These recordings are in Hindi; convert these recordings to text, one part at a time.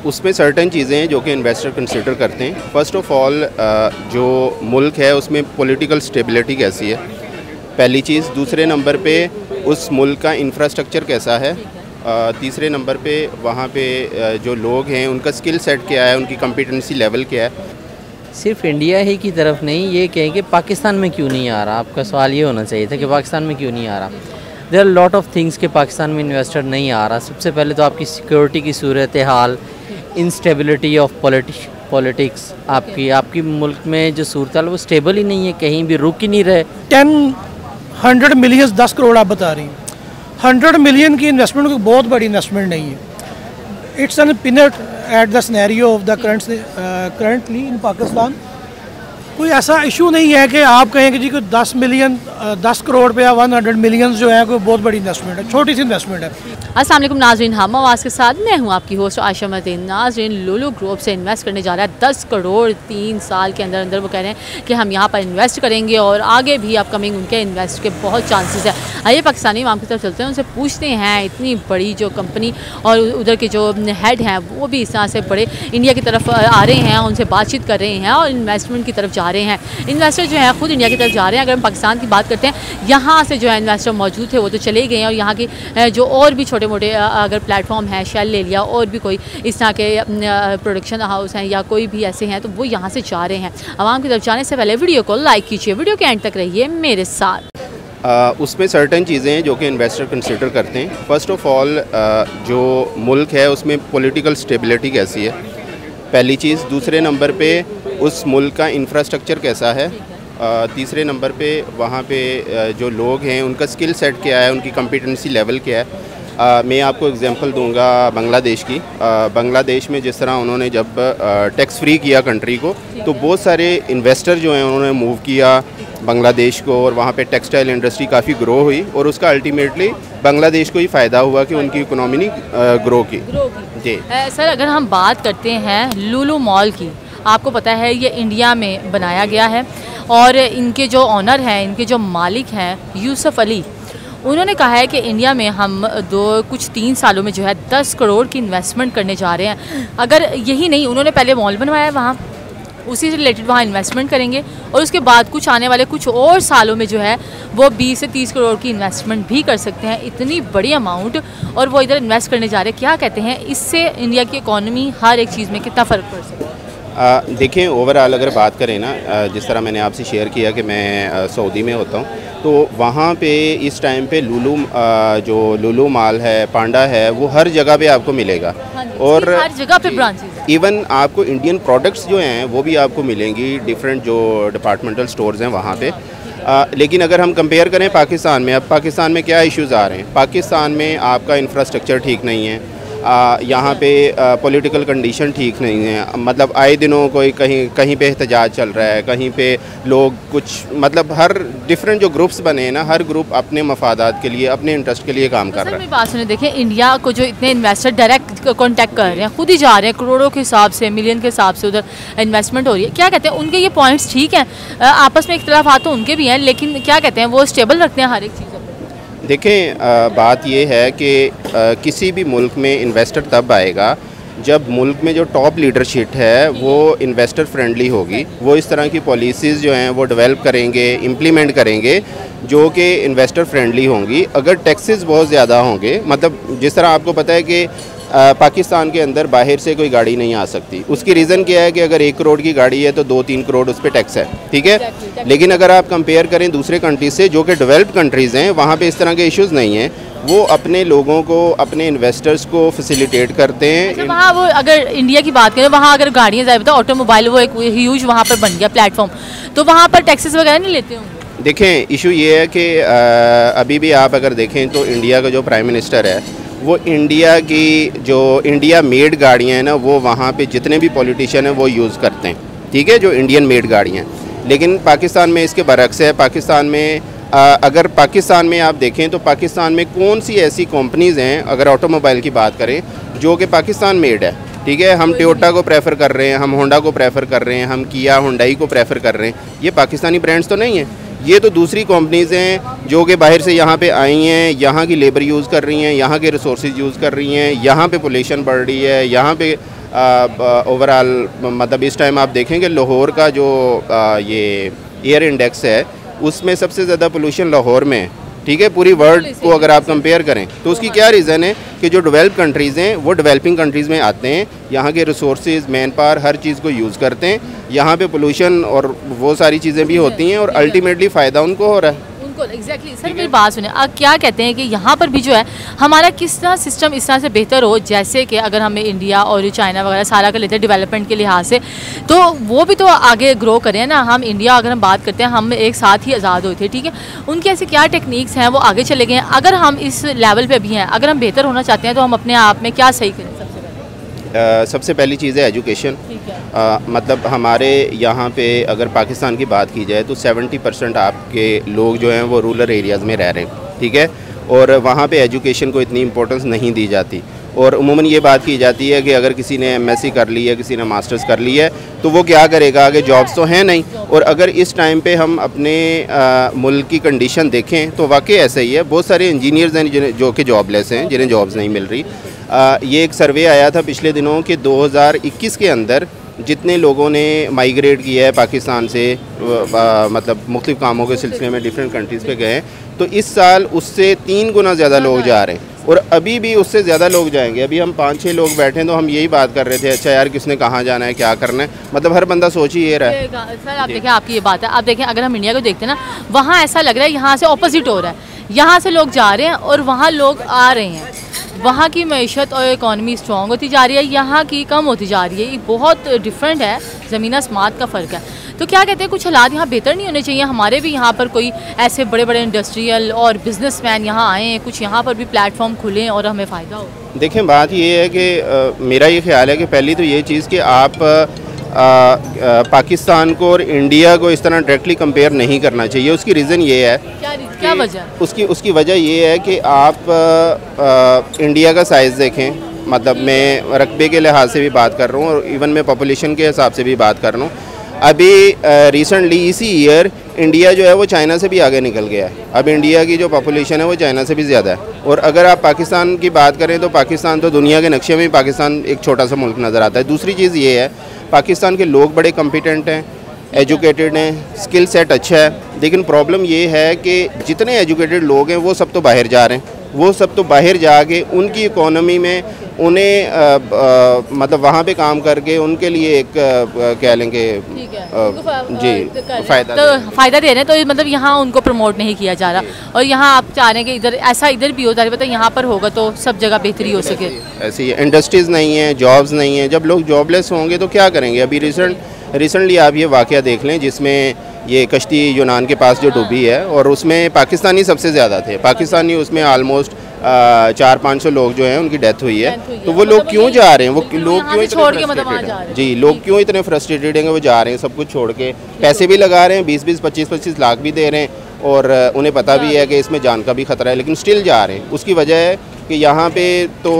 उसमें सर्टेन चीज़ें हैं जो कि इन्वेस्टर कंसिडर करते हैं। फ़र्स्ट ऑफ़ ऑल जो मुल्क है उसमें पॉलिटिकल स्टेबिलिटी कैसी है, पहली चीज़। दूसरे नंबर पे उस मुल्क का इंफ्रास्ट्रक्चर कैसा है। तीसरे नंबर पे वहाँ पे जो लोग हैं उनका स्किल सेट क्या है, उनकी कॉम्पिटेंसी लेवल क्या है। सिर्फ इंडिया ही की तरफ नहीं, ये कहें कि पाकिस्तान में क्यों नहीं आ रहा। आपका सवाल ये होना चाहिए था कि पाकिस्तान में क्यों नहीं आ रहा। There are lot of things कि पाकिस्तान में इन्वेस्टर नहीं आ रहा। सबसे पहले तो आपकी सिक्योरिटी की सूरत हाल, इंस्टेबिलिटी ऑफ पॉलिटिक्स, आपकी मुल्क में जो सूरत हाल वो स्टेबल ही नहीं है, कहीं भी रुक ही नहीं रहे। 100 मिलियन 10 करोड़ आप बता रही हैं। 100 मिलियन की इन्वेस्टमेंट कोई बहुत बड़ी इन्वेस्टमेंट नहीं है। इट्स एन पिनट at the scenario of the currently in Pakistan. कोई ऐसा इशू नहीं है कि आप कहें कि जी कोई 10 करोड़ पे या 100 मिलियन जो है कोई बहुत बड़ी इन्वेस्टमेंट है, छोटी सी इन्वेस्टमेंट है। अस्सलाम वालेकुम नाज़रीन, हम आवाज़ के साथ मैं हूँ आपकी होस्ट आयशा मतीन। नाज़रीन, लुलु ग्रुप से इन्वेस्ट करने जा रहा है 10 करोड़ 3 साल के अंदर अंदर। वो कह रहे हैं कि हम यहाँ पर इन्वेस्ट करेंगे और आगे भी अपकमिंग उनके इन्वेस्ट के बहुत चांसेस है। आइए पाकिस्तानी इमाम की तरफ चलते हैं, उनसे पूछते हैं इतनी बड़ी जो कंपनी और उधर के जो हेड हैं वो भी इस तरह से बड़े इंडिया की तरफ आ रहे हैं, उनसे बातचीत कर रहे हैं और इन्वेस्टमेंट की तरफ जा रहे हैं। इन्वेस्टर जो है खुद इंडिया की तरफ जा रहे हैं। अगर हम पाकिस्तान की बात करते हैं, यहाँ से जो है इन्वेस्टर मौजूद थे वो तो चले गए हैं और यहाँ की जो और भी छोटे मोटे अगर प्लेटफॉर्म है, शेल ले लिया और भी कोई इस तरह के प्रोडक्शन हाउस हैं या कोई भी ऐसे हैं तो वो यहाँ से जा रहे हैं। आवाम की तरफ जाने से पहले वीडियो को लाइक कीजिए, वीडियो के एंड तक रहिए मेरे साथ। उसमें सर्टेन चीज़ें हैं जो कि इन्वेस्टर कंसिडर करते हैं। फ़र्स्ट ऑफ़ ऑल जो मुल्क है उसमें पॉलिटिकल स्टेबिलिटी कैसी है, पहली चीज़। दूसरे नंबर पे उस मुल्क का इंफ्रास्ट्रक्चर कैसा है। तीसरे नंबर पे वहाँ पे जो लोग हैं उनका स्किल सेट क्या है, उनकी कॉम्पिटेंसी लेवल क्या है। मैं आपको एग्जांपल दूंगा बांग्लादेश की। बांग्लादेश में जिस तरह उन्होंने जब टैक्स फ्री किया कंट्री को, तो बहुत सारे इन्वेस्टर जो हैं उन्होंने मूव किया बांग्लादेश को और वहाँ पे टेक्सटाइल इंडस्ट्री काफ़ी ग्रो हुई और उसका अल्टीमेटली बांग्लादेश को ही फ़ायदा हुआ कि उनकी इकोनॉमी ने ग्रो की। जी सर, अगर हम बात करते हैं लुलु मॉल की, आपको पता है ये इंडिया में बनाया गया है और इनके जो ऑनर हैं, इनके जो मालिक हैं यूसुफ अली, उन्होंने कहा है कि इंडिया में हम 3 सालों में जो है 10 करोड़ की इन्वेस्टमेंट करने जा रहे हैं। अगर यही नहीं, उन्होंने पहले मॉल बनवाया है वहाँ, उसी से रिलेटेड वहाँ इन्वेस्टमेंट करेंगे और उसके बाद कुछ आने वाले कुछ और सालों में जो है वो 20 से 30 करोड़ की इन्वेस्टमेंट भी कर सकते हैं। इतनी बड़ी अमाउंट और वो इधर इन्वेस्ट करने जा रहे हैं। क्या कहते हैं, इससे इंडिया की इकॉनमी हर एक चीज़ में कितना फ़र्क पड़ सकता है? देखें, ओवरऑल अगर बात करें ना, जिस तरह मैंने आपसे शेयर किया कि मैं सऊदी में होता हूँ, तो वहाँ पे इस टाइम पे जो लुलु मॉल है, पांडा है, वो हर जगह पे आपको मिलेगा। हाँ, और हर जगह पे ब्रांचेस, इवन आपको इंडियन प्रोडक्ट्स जो हैं वो भी आपको मिलेंगी डिफरेंट जो डिपार्टमेंटल स्टोर्स हैं वहाँ पे। लेकिन अगर हम कंपेयर करें पाकिस्तान में, अब पाकिस्तान में क्या इश्यूज़ आ रहे हैं। पाकिस्तान में आपका इंफ्रास्ट्रक्चर ठीक नहीं है, यहाँ पे पॉलिटिकल कंडीशन ठीक नहीं है। मतलब आए दिनों कोई कहीं पे एहतजाज चल रहा है, कहीं पे लोग कुछ, मतलब हर डिफरेंट जो ग्रुप्स बने हैं ना, हर ग्रुप अपने मफादात के लिए, अपने इंटरेस्ट के लिए काम कर रहा है। बात सुने, देखें इंडिया को जो इतने इन्वेस्टर डायरेक्ट कांटेक्ट कर रहे हैं, खुद ही जा रहे हैं, करोड़ों के हिसाब से, मिलियन के हिसाब से उधर इन्वेस्टमेंट हो रही है। क्या कहते हैं, उनके ये पॉइंट्स ठीक हैं? आपस में इख्तिलाफात तो उनके भी हैं, लेकिन क्या कहते हैं वो स्टेबल रखते हैं हर एक चीज़? देखें, बात ये है कि किसी भी मुल्क में इन्वेस्टर तब आएगा जब मुल्क में जो टॉप लीडरशिप है वो इन्वेस्टर फ्रेंडली होगी। वो इस तरह की पॉलिसीज़ जो हैं वो डेवलप करेंगे, इम्प्लीमेंट करेंगे जो कि इन्वेस्टर फ्रेंडली होंगी। अगर टैक्सेस बहुत ज़्यादा होंगे, मतलब जिस तरह आपको पता है कि पाकिस्तान के अंदर बाहर से कोई गाड़ी नहीं आ सकती। उसकी रीज़न क्या है कि अगर 1 करोड़ की गाड़ी है तो 2-3 करोड़ उस पर टैक्स है, ठीक है। लेकिन अगर आप कंपेयर करें दूसरे कंट्रीज से जो कि डेवलप्ड कंट्रीज़ हैं, वहाँ पे इस तरह के इश्यूज़ नहीं हैं। वो अपने लोगों को, अपने इन्वेस्टर्स को फैसिलिटेट करते हैं। अच्छा, वहाँ वो अगर इंडिया की बात करें, वहाँ अगर गाड़ियाँ ज़्यादा ऑटोमोबाइल वो एक ह्यूज वहाँ पर बन गया प्लेटफॉर्म, तो वहाँ पर टैक्सेस वगैरह नहीं लेते होंगे? देखें, इशू ये है कि अभी भी आप अगर देखें तो इंडिया का जो प्राइम मिनिस्टर है वो इंडिया मेड गाड़ियाँ हैं ना, वो वहाँ पे जितने भी पॉलिटिशियन हैं वो यूज़ करते हैं, ठीक है, जो इंडियन मेड गाड़ियाँ हैं। लेकिन पाकिस्तान में इसके बरक्स है। पाकिस्तान में अगर पाकिस्तान में आप देखें तो पाकिस्तान में कौन सी ऐसी कंपनीज़ हैं, अगर ऑटोमोबाइल की बात करें, जो कि पाकिस्तान मेड है, ठीक है। हम टोयोटा को प्रेफर कर रहे हैं, हम होंडा को प्रेफर कर रहे हैं, हम किया हुंडई को प्रेफर कर रहे हैं। ये पाकिस्तानी ब्रांड्स तो नहीं है। ये तो दूसरी कंपनीज़ हैं जो कि बाहर से यहाँ पे आई हैं, यहाँ की लेबर यूज़ कर रही हैं, यहाँ के रिसोर्सेज यूज़ कर रही हैं, यहाँ पे पोल्यूशन बढ़ रही है, यहाँ पे ओवरऑल मतलब इस टाइम आप देखेंगे लाहौर का जो ये एयर इंडेक्स है उसमें सबसे ज़्यादा पोल्यूशन लाहौर में है, ठीक है, पूरी वर्ल्ड को अगर आप कंपेयर करें तो उसकी क्या रीज़न है कि जो डेवलप कंट्रीज़ हैं वो डेवलपिंग कंट्रीज़ में आते हैं, यहाँ के रिसोर्सेज, मैन पावर, हर चीज़ को यूज़ करते हैं, यहाँ पे पोल्यूशन और वो सारी चीज़ें भी होती हैं और अल्टीमेटली फ़ायदा उनको हो रहा है। एग्जैक्टली सर मेरी बात सुने, आप क्या कहते हैं कि यहाँ पर भी जो है हमारा किस तरह सिस्टम इस तरह से बेहतर हो, जैसे कि अगर हमें इंडिया और चाइना वगैरह सारा कर लेते हैं डेवलपमेंट के लिहाज से, तो वो भी तो आगे ग्रो करें ना। हम इंडिया अगर हम बात करते हैं, हम एक साथ ही आज़ाद हुए थे, ठीक है, उनकी ऐसी क्या टेक्निक्स हैं वो आगे चले गए हैं। अगर हम इस लेवल पर भी हैं, अगर हम बेहतर होना चाहते हैं तो हम अपने आप में क्या सही करें? सबसे पहली चीज़ है एजुकेशन। मतलब हमारे यहाँ पे अगर पाकिस्तान की बात की जाए तो 70% आपके लोग जो हैं वो रूरल एरियाज़ में रह रहे हैं, ठीक है, और वहाँ पे एजुकेशन को इतनी इम्पोर्टेंस नहीं दी जाती और उमूमन ये बात की जाती है कि अगर किसी ने एमएससी कर ली है, किसी ने मास्टर्स कर ली है तो वो क्या करेगा, आगे जॉब्स तो हैं नहीं। और अगर इस टाइम पे हम अपने मुल्क की कंडीशन देखें तो वाकई ऐसा ही है, बहुत सारे इंजीनियर्स हैं जो कि जॉबलेस हैं, जिन्हें जॉब्स नहीं मिल रही। ये एक सर्वे आया था पिछले दिनों कि 2021 के अंदर जितने लोगों ने माइग्रेट किया है पाकिस्तान से, मतलब मुख्तलिफ कामों के सिलसिले में डिफरेंट कंट्रीज़ पे गए, तो इस साल उससे 3 गुना ज़्यादा लोग जा रहे हैं और अभी भी उससे ज़्यादा लोग जाएंगे। अभी हम 5-6 लोग बैठे हैं तो हम यही बात कर रहे थे, अच्छा यार किसने कहाँ जाना है, क्या करना है, मतलब हर बंदा सोच ही ये रहा है। सर आप देखें, आपकी ये बात है, आप देखें अगर हम इंडिया को देखते हैं ना, वहाँ ऐसा लग रहा है यहाँ से ऑपोजिट हो रहा है, यहाँ से लोग जा रहे हैं और वहाँ लोग आ रहे हैं। वहाँ की मैशत और इकॉनमी स्ट्रॉन्ग होती जा रही है, यहाँ की कम होती जा रही है। ये बहुत डिफरेंट है, ज़मीन आसमान का फ़र्क है। तो क्या कहते हैं, कुछ हालात यहाँ बेहतर नहीं होने चाहिए? हमारे भी यहाँ पर कोई ऐसे बड़े बड़े इंडस्ट्रियल और बिजनेसमैन यहाँ आए हैं, कुछ यहाँ पर भी प्लेटफॉर्म खुलें और हमें फ़ायदा हो। देखें, बात ये है कि मेरा ये ख्याल है कि पहली तो ये चीज़ कि आप पाकिस्तान को और इंडिया को इस तरह डायरेक्टली कंपेयर नहीं करना चाहिए। उसकी रीज़न ये है, क्या वजह? उसकी वजह ये है कि आप इंडिया का साइज़ देखें, मतलब मैं रकबे के लिहाज से भी बात कर रहा हूँ और इवन मैं पॉपुलेशन के हिसाब से भी बात कर रहा हूँ। अभी रिसेंटली इसी ईयर इंडिया जो है वो चाइना से भी आगे निकल गया है। अब इंडिया की जो पॉपुलेशन है वो चाइना से भी ज़्यादा है। और अगर आप पाकिस्तान की बात करें तो पाकिस्तान तो दुनिया के नक्शे में पाकिस्तान एक छोटा सा मुल्क नज़र आता है। दूसरी चीज़ ये है, पाकिस्तान के लोग बड़े कॉम्पिटेंट हैं, एजुकेटेड हैं, स्किल सेट अच्छा है, लेकिन प्रॉब्लम ये है कि जितने एजुकेटेड लोग हैं वो सब तो बाहर जा रहे हैं। वो सब तो बाहर जाके उनकी इकोनॉमी में उन्हें मतलब वहाँ पे काम करके उनके लिए एक कह लेंगे जी फ़ायदा दे रहे हैं, तो मतलब यहाँ उनको प्रमोट नहीं किया जा रहा। और यहाँ आप चाह रहे हैं कि इधर ऐसा इधर भी होता है, पता यहाँ पर होगा तो सब जगह बेहतरी हो सके। ऐसी इंडस्ट्रीज़ नहीं है, जॉब्स नहीं है। जब लोग जॉबलेस होंगे तो क्या करेंगे? अभी रिसेंटली आप ये वाक़या देख लें जिसमें ये कश्ती यूनान के पास जो डूबी है और उसमें पाकिस्तानी सबसे ज़्यादा थे। पाकिस्तानी उसमें आलमोस्ट 400-500 लोग जो हैं उनकी डेथ हुई है। तो वो लोग क्यों जा रहे हैं? वो लोग क्यों छोड़ के मतलब जा रहे हैं? जी, लोग क्यों इतने फ्रस्ट्रेटेड हैं कि वो जा रहे हैं सब कुछ छोड़ के? पैसे भी लगा रहे हैं, 20-20, 25-25 लाख भी दे रहे हैं और उन्हें पता भी है कि इसमें जान का भी ख़तरा है, लेकिन स्टिल जा रहे हैं। उसकी वजह है कि यहाँ पे तो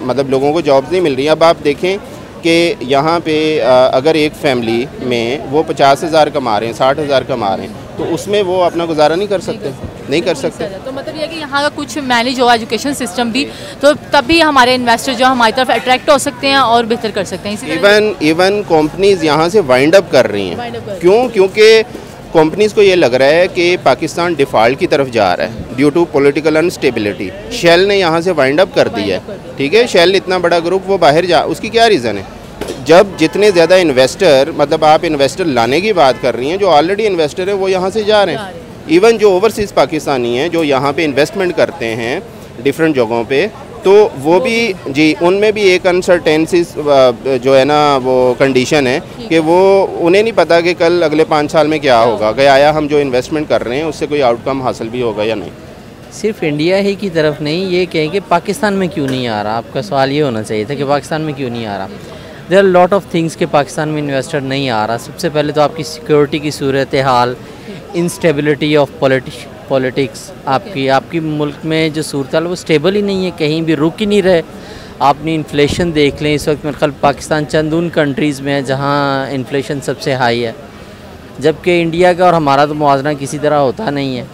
मतलब लोगों को जॉब्स नहीं मिल रही। अब आप देखें कि यहाँ पे अगर एक फैमिली में वो 50,000 कमा रहे हैं, 60,000 कमा रहे हैं, तो उसमें वो अपना गुजारा नहीं कर सकते, नहीं कर सकते। तो मतलब ये कि यहाँ का कुछ मैनेज हो एजुकेशन सिस्टम भी, तो तभी हमारे इन्वेस्टर जो हमारी तरफ अट्रैक्ट हो सकते हैं और बेहतर कर सकते हैं। इवन कंपनीज यहाँ से वाइंड अप कर रही हैं। क्यों? क्योंकि कंपनीज़ को ये लग रहा है कि पाकिस्तान डिफ़ॉल्ट की तरफ जा रहा है due to political unstability. Shell ने यहाँ से वाइंड अप कर दिया है, ठीक है। शेल इतना बड़ा ग्रुप वो बाहर जा, उसकी क्या रीज़न है? जब जितने ज़्यादा इन्वेस्टर, मतलब आप इन्वेस्टर लाने की बात कर रही हैं, जो ऑलरेडी इन्वेस्टर हैं वो यहाँ से जा रहे हैं। इवन जो ओवरसीज़ पाकिस्तानी हैं जो यहाँ पे इन्वेस्टमेंट करते हैं डिफरेंट जगहों पे, तो वो भी जी उनमें भी एक अनसर्टेनिटी जो है ना वो कंडीशन है कि वो उन्हें नहीं पता कि कल अगले 5 साल में क्या होगा, गया हम जो इन्वेस्टमेंट कर रहे हैं उससे कोई आउटकम हासिल भी होगा या नहीं। सिर्फ इंडिया ही की तरफ नहीं, ये कहें कि पाकिस्तान में क्यों नहीं आ रहा। आपका सवाल ये होना चाहिए था कि पाकिस्तान में क्यों नहीं आ रहा। There are lot of things के पाकिस्तान में इन्वेस्टर नहीं आ रहा। सबसे पहले तो आपकी सिक्योरिटी की सूरत हाल, इंस्टेबिलिटी ऑफ पॉलिटिक्स, आपकी मुल्क में जो सूरत हाल वो स्टेबल ही नहीं है, कहीं भी रुक ही नहीं रहे। आपने इन्फ्लेशन देख लें, इस वक्त मेरे ख्याल पाकिस्तान चंद उन कंट्रीज़ में है जहाँ इन्फ्लेशन सबसे हाई है। जबकि इंडिया का और हमारा तो मुआवजा किसी तरह होता नहीं है।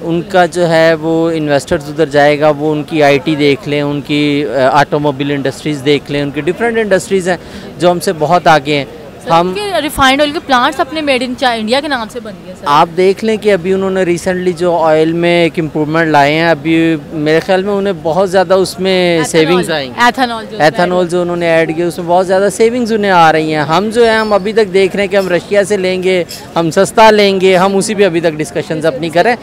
उनका जो है वो इन्वेस्टर्स उधर जाएगा, वो उनकी आईटी देख लें, उनकी ऑटोमोबाइल इंडस्ट्रीज़ देख लें, उनकी डिफरेंट इंडस्ट्रीज़ हैं जो हमसे बहुत आगे हैं। हम रिफाइंड ऑयल के प्लांट्स अपने मेड इन इंडिया के नाम से बन गए। आप देख लें कि अभी उन्होंने रिसेंटली जो ऑयल में एक इम्प्रूवमेंट लाए हैं, अभी मेरे ख्याल में उन्हें बहुत ज़्यादा उसमें सेविंग्स आएंगी। एथेनॉल जो उन्होंने ऐड किया उसमें बहुत ज़्यादा सेविंग्स उन्हें आ रही हैं। हम जो है हम अभी तक देख रहे हैं कि हम रशिया से लेंगे, हम सस्ता लेंगे, हम उसी पे अभी तक डिस्कशंस अपनी करें।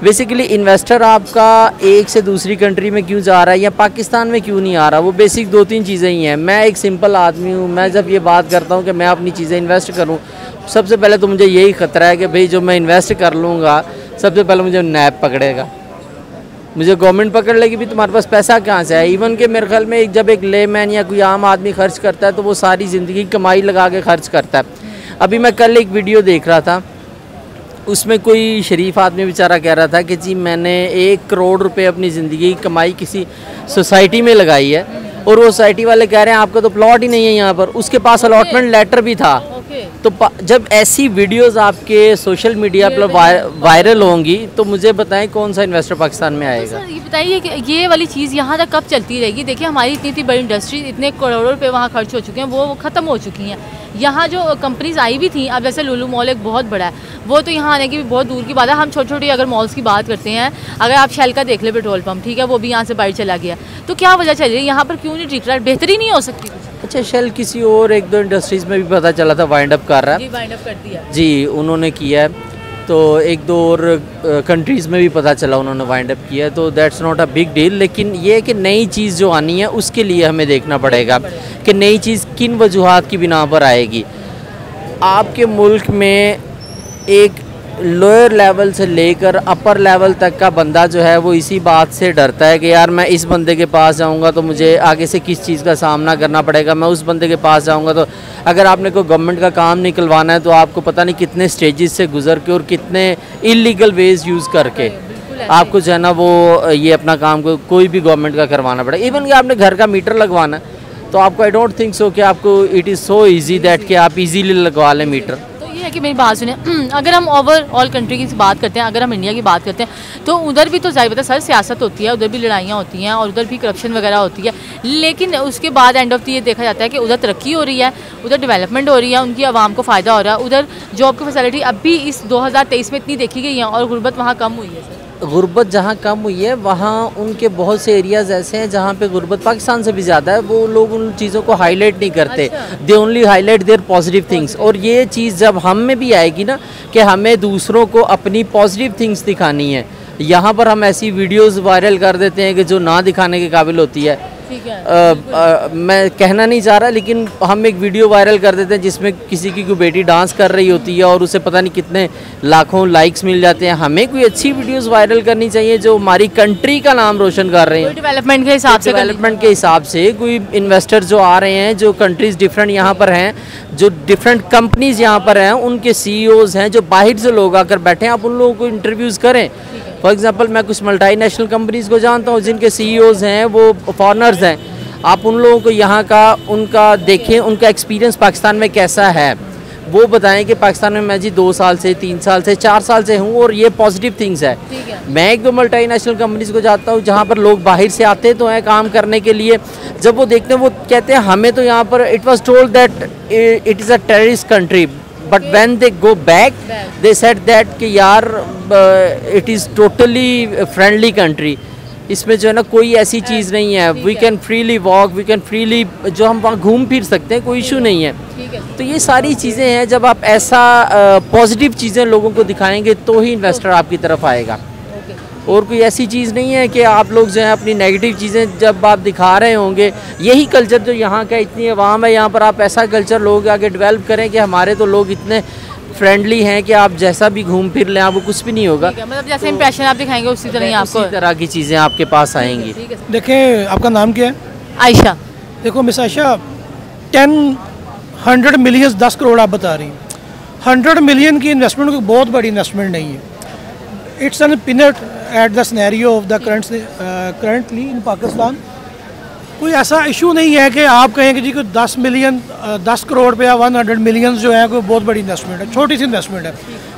बेसिकली इन्वेस्टर आपका एक से दूसरी कंट्री में क्यों जा रहा है या पाकिस्तान में क्यों नहीं आ रहा, वो बेसिक 2-3 चीज़ें ही हैं। मैं एक सिंपल आदमी हूँ, मैं जब ये बात करता हूँ कि मैं अपनी चीज़ें इन्वेस्ट करूँ, सबसे पहले तो मुझे यही ख़तरा है कि भाई जो मैं इन्वेस्ट कर लूँगा सबसे पहले मुझे नैब पकड़ेगा, मुझे गवर्नमेंट पकड़ लेगी भी तुम्हारे पास पैसा कहाँ से है। इवन के मेरे ख्याल में जब एक लेमैन या कोई आम आदमी खर्च करता है तो वो सारी ज़िंदगी कमाई लगा के खर्च करता है। अभी मैं कल एक वीडियो देख रहा था, उसमें कोई शरीफ आदमी बेचारा कह रहा था कि जी मैंने 1 करोड़ रुपए अपनी ज़िंदगी की कमाई किसी सोसाइटी में लगाई है और वो सोसाइटी वाले कह रहे हैं आपका तो प्लॉट ही नहीं है यहाँ पर, उसके पास अलॉटमेंट लेटर भी था। तो जब ऐसी वीडियोस आपके सोशल मीडिया पर वायरल होंगी तो मुझे बताएं कौन सा इन्वेस्टर पाकिस्तान में आएगा। सर ये बताइए कि ये वाली चीज़ यहाँ तक कब चलती रहेगी? देखिए हमारी इतनी बड़ी इंडस्ट्री, इतने करोड़ों रुपए वहाँ खर्च हो चुके हैं, वो ख़त्म हो चुकी हैं। यहाँ जो कंपनीज आई भी थी, अब जैसे लुलु मॉल एक बहुत बड़ा है, वो तो यहाँ आने की भी बहुत दूर की बात है। हम छोटी छोटी अगर मॉल्स की बात करते हैं, अगर आप शेल का देख ले पेट्रोल पंप, ठीक है, वो भी यहाँ से बाहर चला गया, तो क्या वजह चल रही है यहाँ पर? क्यों नहीं ठीक रहा? बेहतरी नहीं हो सकती? अच्छा, शेल किसी और 1-2 इंडस्ट्रीज़ में भी पता चला था वाइंड अप कर रहा है। जी वाइंड अप कर दिया जी, उन्होंने किया है। तो 1-2 और कंट्रीज़ में भी पता चला उन्होंने वाइंड अप किया है, तो that's not a big deal. लेकिन ये है कि नई चीज़ जो आनी है उसके लिए हमें देखना पड़ेगा कि नई चीज़ किन वजूहात की बिना पर आएगी। आपके मुल्क में एक लोअर लेवल से लेकर अपर लेवल तक का बंदा जो है वो इसी बात से डरता है कि यार मैं इस बंदे के पास जाऊंगा तो मुझे आगे से किस चीज़ का सामना करना पड़ेगा, मैं उस बंदे के पास जाऊंगा तो अगर आपने कोई गवर्नमेंट का काम निकलवाना है तो आपको पता नहीं कितने स्टेजेस से गुजर के और कितने इलीगल वेज यूज़ करके आपको जो है ना वो ये अपना काम कोई भी गवर्नमेंट का करवाना पड़ेगा। इवन कि आपने घर का मीटर लगवाना है तो आपको आई डोंट थिंक सो कि आपको it is so easy that कि आप इजीली लगवा लें मीटर। ये है कि मेरी बात सुने, अगर हम ओवरऑल कंट्री की बात करते हैं, अगर हम इंडिया की बात करते हैं तो उधर भी तो ज़ाहिर बात है सर सियासत होती है, उधर भी लड़ाइयाँ होती हैं और उधर भी करप्शन वगैरह होती है। लेकिन उसके बाद एंड ऑफ द ये देखा जाता है कि उधर तरक्की हो रही है, उधर डेवलपमेंट हो रही है, उनकी आवाम को फ़ायदा हो रहा है, उधर जॉब की फैसिलिटी अब भी इस 2023 में इतनी देखी गई है और गुर्बत वहाँ कम हुई है। सर गुर्बत जहाँ कम हुई है वहाँ उनके बहुत से एरियाज़ ऐसे हैं जहाँ पे गुर्बत पाकिस्तान से भी ज़्यादा है, वो लोग उन चीज़ों को हाईलाइट नहीं करते। They only highlight their positive things. और ये चीज़ जब हम में भी आएगी ना कि हमें दूसरों को अपनी पॉजिटिव थिंग्स दिखानी है, यहाँ पर हम ऐसी वीडियोस वायरल कर देते हैं कि जो ना दिखाने के काबिल होती है। मैं कहना नहीं चाह रहा लेकिन हम एक वीडियो वायरल कर देते हैं जिसमें किसी की कोई बेटी डांस कर रही होती है और उसे पता नहीं कितने लाखों लाइक्स मिल जाते हैं। हमें कोई अच्छी वीडियोस वायरल करनी चाहिए जो हमारी कंट्री का नाम रोशन कर रहे हैं, डेवलपमेंट के हिसाब से कोई इन्वेस्टर जो आ रहे हैं, जो कंट्रीज़ डिफरेंट यहाँ पर हैं, जो डिफरेंट कंपनीज़ यहाँ पर हैं, उनके CEOs हैं जो बाहर से लोग आकर बैठे हैं, आप उन लोगों को इंटरव्यूज़ करें। फॉर एग्जांपल मैं कुछ मल्टीनेशनल कंपनीज़ को जानता हूँ जिनके CEOs हैं वो फॉरेनर्स हैं, आप उन लोगों को यहाँ का उनका देखें, उनका एक्सपीरियंस पाकिस्तान में कैसा है, वो बताएं कि पाकिस्तान में मैं जी 2 साल से 3 साल से 4 साल से हूँ और ये पॉजिटिव थिंग्स है। मैं 1-2 मल्टीनेशनल कंपनीज़ को जाता हूँ जहाँ पर लोग बाहर से आते तो हैं काम करने के लिए, जब वो देखते हैं वो कहते हैं हमें तो यहाँ पर it was told that it is a terrorist country, but when they go back they said that कि यार it is totally friendly country, इसमें जो है ना कोई ऐसी चीज़ नहीं है, we can freely walk, we can freely जो हम वहाँ घूम फिर सकते हैं, कोई इशू नहीं है। तो ये सारी चीज़ें हैं, जब आप ऐसा पॉजिटिव चीज़ें लोगों को दिखाएंगे तो ही इन्वेस्टर आपकी तरफ आएगा। और कोई ऐसी चीज़ नहीं है कि आप लोग जो है अपनी नेगेटिव चीज़ें जब आप दिखा रहे होंगे, यही कल्चर जो यहाँ का इतनी आवाम है यहाँ पर, आप ऐसा कल्चर लोग आगे डेवलप करें कि हमारे तो लोग इतने फ्रेंडली हैं कि आप जैसा भी घूम फिर लें आपको कुछ भी नहीं होगा। मतलब जैसे इंप्रेशन आप दिखाएंगे उसी तरह ही आपको उसी तरह की चीज़ें आपके पास आएंगी। देखें, आपका नाम क्या है? आयशा। देखो मिस आयशा, 100 मिलियन 10 करोड़ आप बता रही हैं। 100 मिलियन की इन्वेस्टमेंट कोई बहुत बड़ी इन्वेस्टमेंट नहीं है। इट्स एन पिनट at the scenario of the currently in Pakistan. कोई ऐसा इशू नहीं है कि आप कहें कि जी कोई 10 करोड़ पे या 100 मिलियन जो है कोई बहुत बड़ी इन्वेस्टमेंट है, छोटी सी इन्वेस्टमेंट है।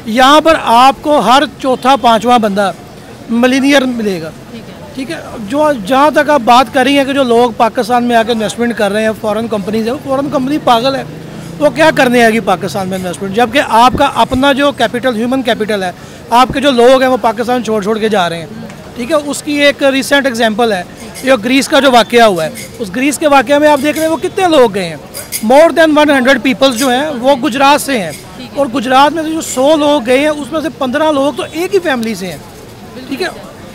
यहाँ पर आपको हर चौथा पाँचवा बंदा मिलीनियर मिलेगा, ठीक है। जो जहाँ तक आप बात कर रही हैं कि जो लोग पाकिस्तान में आकर इन्वेस्टमेंट कर रहे हैं, फॉरेन कंपनीज है, वो फॉरेन कंपनी पागल है, वो क्या करने आएगी पाकिस्तान में इन्वेस्टमेंट, जबकि आपका अपना जो कैपिटल, ह्यूमन कैपिटल है, आपके जो लोग हैं वो पाकिस्तान छोड़ के जा रहे हैं, ठीक है। उसकी एक रिसेंट एग्जांपल है जो ग्रीस का जो वाक़या हुआ है। उस ग्रीस के वाक़े में आप देख रहे हैं वो कितने लोग गए हैं, मोर देन 100 पीपल्स जो हैं वो गुजरात से हैं, और गुजरात में से जो 100 लोग गए हैं उसमें से 15 लोग तो एक ही फैमिली से हैं, ठीक है।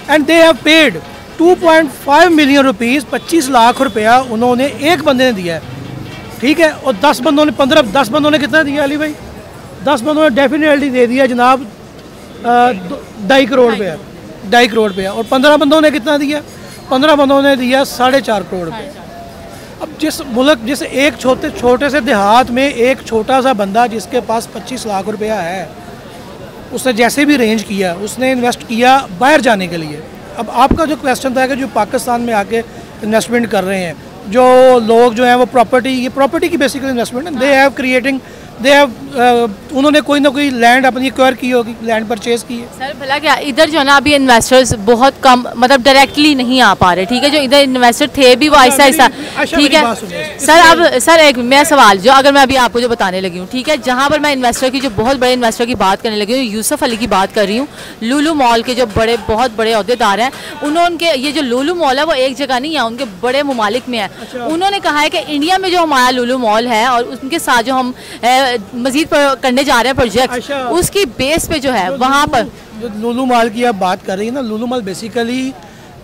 And they have paid 2.5 million rupees, 25 lakh रुपया उन्होंने एक बंदे ने दिया है, ठीक है। और 10 बंदों ने 10 बंदों ने कितना दिया अली भाई? 10 बंदों ने डेफिनेटली दे दिया जनाब 2.5 करोड़ रुपया, 2.5 करोड़ रुपया। और 15 बंदों ने कितना दिया? 15 बंदों ने दिया 4.5 करोड़ रुपये। अब जिस एक छोटे से देहात में एक छोटा सा बंदा जिसके पास 25 लाख रुपया है, उसने जैसे भी रेंज किया, उसने इन्वेस्ट किया बाहर जाने के लिए। अब आपका जो क्वेश्चन था कि जो पाकिस्तान में आके इन्वेस्टमेंट कर रहे हैं, जो लोग जो हैं वो प्रॉपर्टी की बेसिकली इन्वेस्टमेंट है, they have creating, they have उन्होंने कोई ना कोई लैंड अपनी एक्वायर की होगी, लैंड परचेज की है। सर भला क्या इधर जो है ना अभी इन्वेस्टर्स बहुत कम, मतलब डायरेक्टली नहीं आ पा रहे, ठीक है। जो इधर इन्वेस्टर थे भी वो ऐसा, ठीक है। सर अब सर एक मैं सवाल जो अगर मैं अभी आपको जो बताने लगी हूँ, ठीक है, जहाँ पर मैं इन्वेस्टर की, जो बहुत बड़े इन्वेस्टर की बात करने लगी हूँ, यूसुफ अली की बात कर रही हूँ। लुलु मॉल के जो बहुत बड़े अहदेदार हैं, उन्होंने ये जो लुलु मॉल है वो एक जगह नहीं है, उनके बड़े ममालिक में है। उन्होंने कहा है कि इंडिया में जो हमारा लुलु मॉल है और उनके साथ जो हम मजीद करने जा रहे हैं प्रोजेक्ट, उसकी बेस पे जो है वहाँ पर जो लुलु मॉल की आप बात कर रही है ना, लुलु मॉल बेसिकली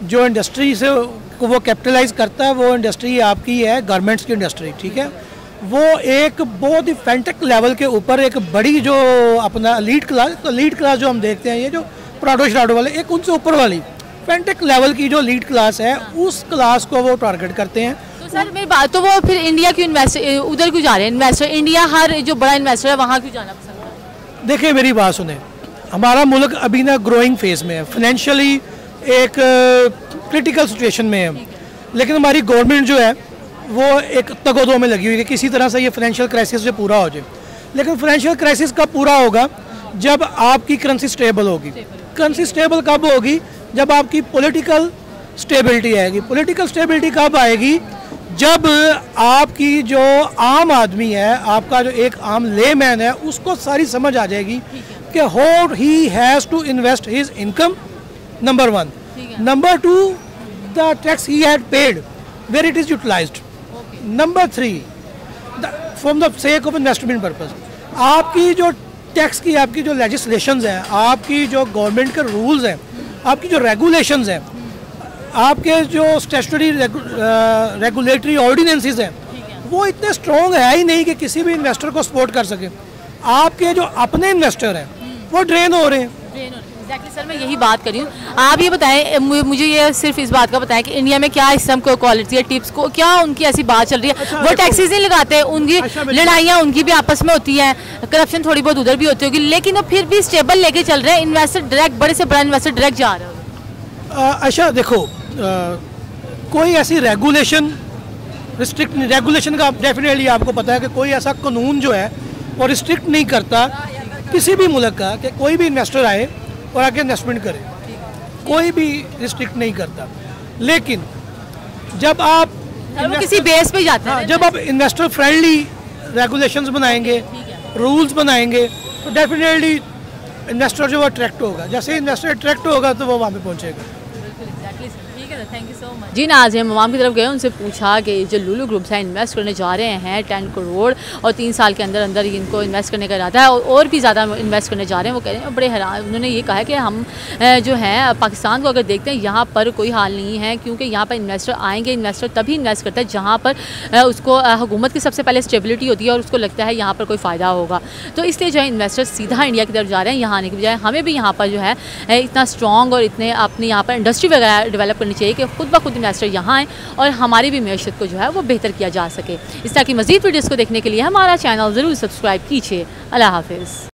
जो इंडस्ट्री से वो कैपिटलाइज करता है, वो इंडस्ट्री आपकी है गारमेंट्स की इंडस्ट्री, ठीक है। वो एक बहुत ही फैंटेक लेवल के ऊपर एक बड़ी जो अपना लीड क्लास जो हम देखते हैं, ये जो प्राडो शराडो वाले, एक उनसे ऊपर वाली फैंटेक लेवल की जो लीड क्लास है, उस क्लास को वो टारगेट करते हैं। सर मेरी बात तो वो फिर इंडिया क्यों उधर क्यों जा रहे हैं इन्वेस्टर? इंडिया हर जो बड़ा इन्वेस्टर है वहाँ क्यों जाना पसंद है? देखिए मेरी बात सुने, हमारा मुल्क अभी ना ग्रोइंग फेज में है, फाइनेंशियली एक क्रिटिकल सिचुएशन में है, लेकिन हमारी गवर्नमेंट जो है वो एक तगोदो में लगी हुई है, किसी तरह से ये फाइनेंशियल क्राइसिस जो पूरा हो जाए। लेकिन फाइनेंशियल क्राइसिस कब पूरा होगा? जब आपकी करेंसी स्टेबल होगी। करेंसी स्टेबल कब होगी? जब आपकी पॉलिटिकल स्टेबिलिटी आएगी। पॉलिटिकल स्टेबिलिटी कब आएगी? जब आपकी जो आम आदमी है, आपका जो एक आम लेमैन है, उसको सारी समझ आ जाएगी कि how he has to invest his income, number 1। Number 2, the tax he had paid where it is utilised. Number 3, from the sake of investment purpose, आपकी जो टैक्स की आपकी जो लेजिस्लेशंस हैं, आपकी जो गवर्नमेंट के रूल्स हैं, आपकी जो रेगुलेशंस हैं, आपके जो स्टैट्यूटरी रेगुलेटरी ऑर्डिनेंसेस हैं, वो इतने स्ट्रॉन्ग है ही नहीं कि किसी भी इन्वेस्टर को सपोर्ट कर सके। आपके जो अपने इन्वेस्टर हैं वो ड्रेन हो रहे हैं। एग्जैक्टली सर, मैं यही बात कर रही हूँ। आप ये बताएं, मुझे ये सिर्फ इस बात का बताएं कि इंडिया में क्या इस को क्वालिटी है, टिप्स को क्या उनकी ऐसी बात चल रही है? अच्छा, वो टैक्सेस नहीं लगाते, उनकी लड़ाइयाँ उनकी भी आपस में होती हैं, करप्शन थोड़ी बहुत उधर भी होती होगी, लेकिन वो फिर भी स्टेबल लेके चल रहे हैं। इन्वेस्टर डायरेक्ट, बड़े से बड़ा इन्वेस्टर डायरेक्ट जा रहे हो। अच्छा देखो, कोई ऐसी रेगुलेशन का डेफिनेटली आपको पता है कि कोई ऐसा कानून जो है वो रिस्ट्रिक्ट नहीं करता किसी भी मुल्क का कि कोई भी इन्वेस्टर आए और आके इन्वेस्टमेंट करे, कोई भी रिस्ट्रिक्ट नहीं करता। लेकिन जब आप किसी बेस पे जाते हैं, जब आप इन्वेस्टर फ्रेंडली रेगुलेशंस बनाएंगे, रूल्स बनाएंगे, तो डेफिनेटली इन्वेस्टर जो वो अट्रैक्ट होगा। जैसे इन्वेस्टर अट्रैक्ट होगा तो वो वहाँ पे पहुँचेगा। थैंक यू सो मच जी। नाज़रीन, ममाम की तरफ गए, उनसे पूछा कि जो लुलु ग्रुप्स हैं इन्वेस्ट करने जा रहे हैं 10 करोड़ और 3 साल के अंदर अंदर इनको इन्वेस्ट करने का इरादा है और भी ज़्यादा इन्वेस्ट करने जा रहे हैं। वो कह रहे हैं बड़े हैरान, उन्होंने ये कहा है कि हम जो है पाकिस्तान को अगर देखते हैं, यहाँ पर कोई हाल नहीं है, क्योंकि यहाँ पर इन्वेस्टर आएंगे, इन्वेस्टर तभी इन्वेस्ट करता है जहाँ पर उसको हुकूमत की सबसे पहले स्टेबिलिटी होती है और उसको लगता है यहाँ पर कोई फ़ायदा होगा। तो इसलिए जो है इन्वेस्टर सीधा इंडिया की तरफ जा रहे हैं। यहाँ आने की बजाय हमें भी यहाँ पर जो है इतना स्ट्रॉन्ग और इतने अपनी यहाँ पर इंडस्ट्री वगैरह डेवलप करनी चाहिए कि खुद ब खुद इन्वेस्टर यहाँ आए और हमारी भी मैशत को जो है वो बेहतर किया जा सके। इस तरह की मज़ीद वीडियोज़ को देखने के लिए हमारा चैनल ज़रूर सब्सक्राइब कीजिए। अल्लाह हाफ़िज़।